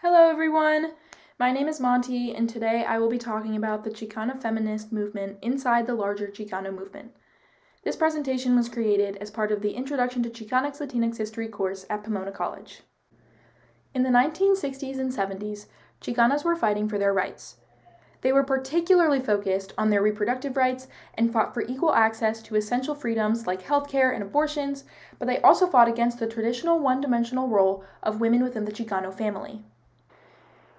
Hello everyone! My name is Monty, and today I will be talking about the Chicana feminist movement inside the larger Chicano movement. This presentation was created as part of the Introduction to Chicanx Latinx History course at Pomona College. In the 1960s and 70s, Chicanas were fighting for their rights. They were particularly focused on their reproductive rights and fought for equal access to essential freedoms like healthcare and abortions, but they also fought against the traditional one-dimensional role of women within the Chicano family.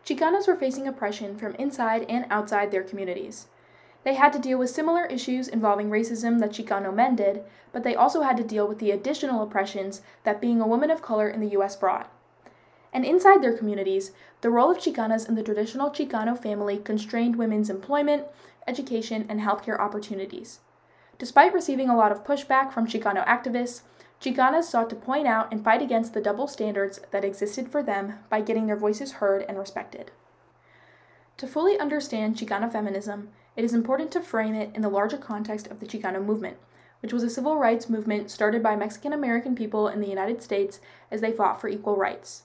Chicanas were facing oppression from inside and outside their communities. They had to deal with similar issues involving racism that Chicano men did, but they also had to deal with the additional oppressions that being a woman of color in the U.S. brought. And inside their communities, the role of Chicanas in the traditional Chicano family constrained women's employment, education, and healthcare opportunities. Despite receiving a lot of pushback from Chicano activists, Chicanas sought to point out and fight against the double standards that existed for them by getting their voices heard and respected. To fully understand Chicana feminism, it is important to frame it in the larger context of the Chicano movement, which was a civil rights movement started by Mexican-American people in the United States as they fought for equal rights.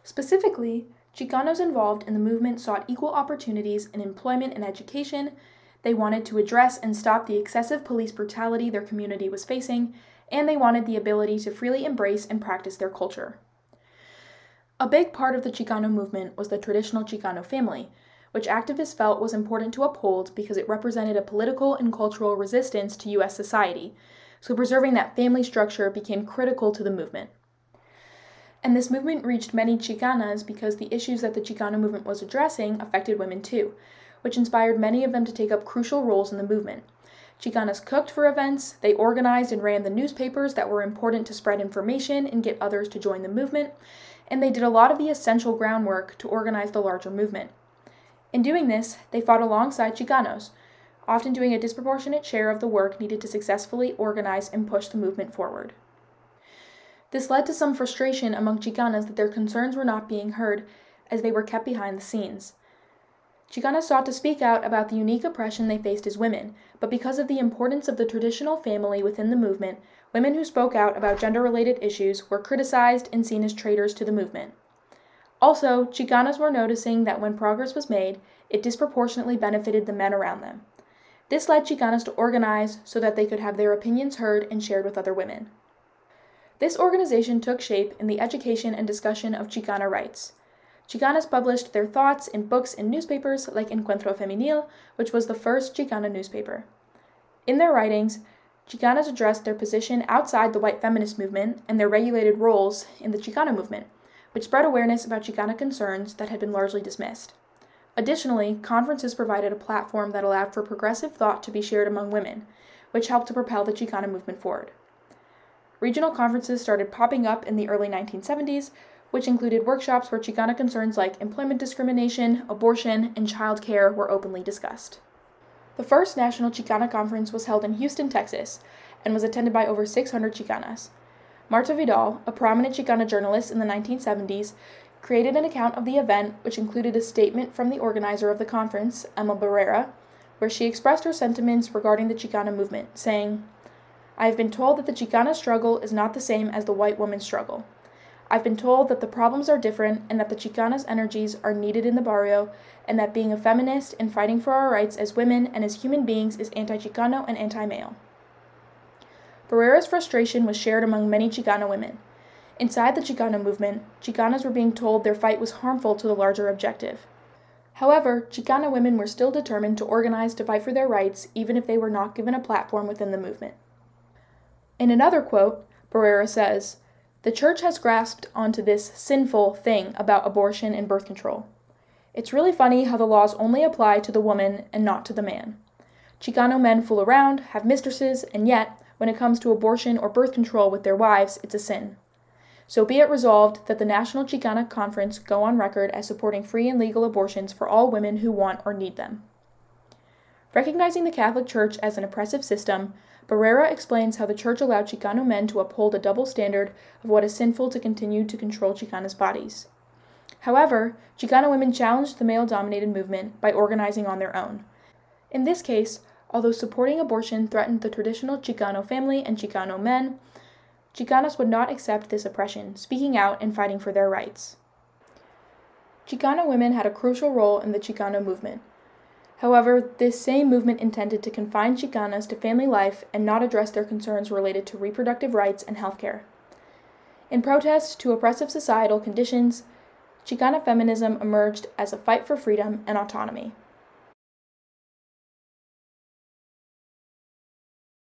Specifically, Chicanos involved in the movement sought equal opportunities in employment and education. They wanted to address and stop the excessive police brutality their community was facing, and they wanted the ability to freely embrace and practice their culture. A big part of the Chicano movement was the traditional Chicano family, which activists felt was important to uphold because it represented a political and cultural resistance to U.S. society, so preserving that family structure became critical to the movement. And this movement reached many Chicanas because the issues that the Chicano movement was addressing affected women too, which inspired many of them to take up crucial roles in the movement. Chicanas cooked for events, they organized and ran the newspapers that were important to spread information and get others to join the movement, and they did a lot of the essential groundwork to organize the larger movement. In doing this, they fought alongside Chicanos, often doing a disproportionate share of the work needed to successfully organize and push the movement forward. This led to some frustration among Chicanas that their concerns were not being heard, as they were kept behind the scenes. Chicanas sought to speak out about the unique oppression they faced as women, but because of the importance of the traditional family within the movement, women who spoke out about gender-related issues were criticized and seen as traitors to the movement. Also, Chicanas were noticing that when progress was made, it disproportionately benefited the men around them. This led Chicanas to organize so that they could have their opinions heard and shared with other women. This organization took shape in the education and discussion of Chicana rights. Chicanas published their thoughts in books and newspapers like Encuentro Femenil, which was the first Chicana newspaper. In their writings, Chicanas addressed their position outside the white feminist movement and their regulated roles in the Chicano movement, which spread awareness about Chicana concerns that had been largely dismissed. Additionally, conferences provided a platform that allowed for progressive thought to be shared among women, which helped to propel the Chicana movement forward. Regional conferences started popping up in the early 1970s, which included workshops where Chicana concerns like employment discrimination, abortion, and child care were openly discussed. The first National Chicana Conference was held in Houston, Texas, and was attended by over 600 Chicanas. Marta Vidal, a prominent Chicana journalist in the 1970s, created an account of the event which included a statement from the organizer of the conference, Emma Barrera, where she expressed her sentiments regarding the Chicana movement, saying, "I have been told that the Chicana struggle is not the same as the white woman's struggle. I've been told that the problems are different and that the Chicanas' energies are needed in the barrio, and that being a feminist and fighting for our rights as women and as human beings is anti-Chicano and anti-male." Barrera's frustration was shared among many Chicana women. Inside the Chicano movement, Chicanas were being told their fight was harmful to the larger objective. However, Chicana women were still determined to organize to fight for their rights, even if they were not given a platform within the movement. In another quote, Barrera says, "The church has grasped onto this sinful thing about abortion and birth control. It's really funny how the laws only apply to the woman and not to the man. Chicano men fool around, have mistresses, and yet, when it comes to abortion or birth control with their wives, it's a sin. So be it resolved that the National Chicana Conference go on record as supporting free and legal abortions for all women who want or need them." Recognizing the Catholic Church as an oppressive system, Barrera explains how the church allowed Chicano men to uphold a double standard of what is sinful to continue to control Chicanas' bodies. However, Chicana women challenged the male-dominated movement by organizing on their own. In this case, although supporting abortion threatened the traditional Chicano family and Chicano men, Chicanas would not accept this oppression, speaking out and fighting for their rights. Chicana women had a crucial role in the Chicano movement. However, this same movement intended to confine Chicanas to family life and not address their concerns related to reproductive rights and healthcare. In protest to oppressive societal conditions, Chicana feminism emerged as a fight for freedom and autonomy.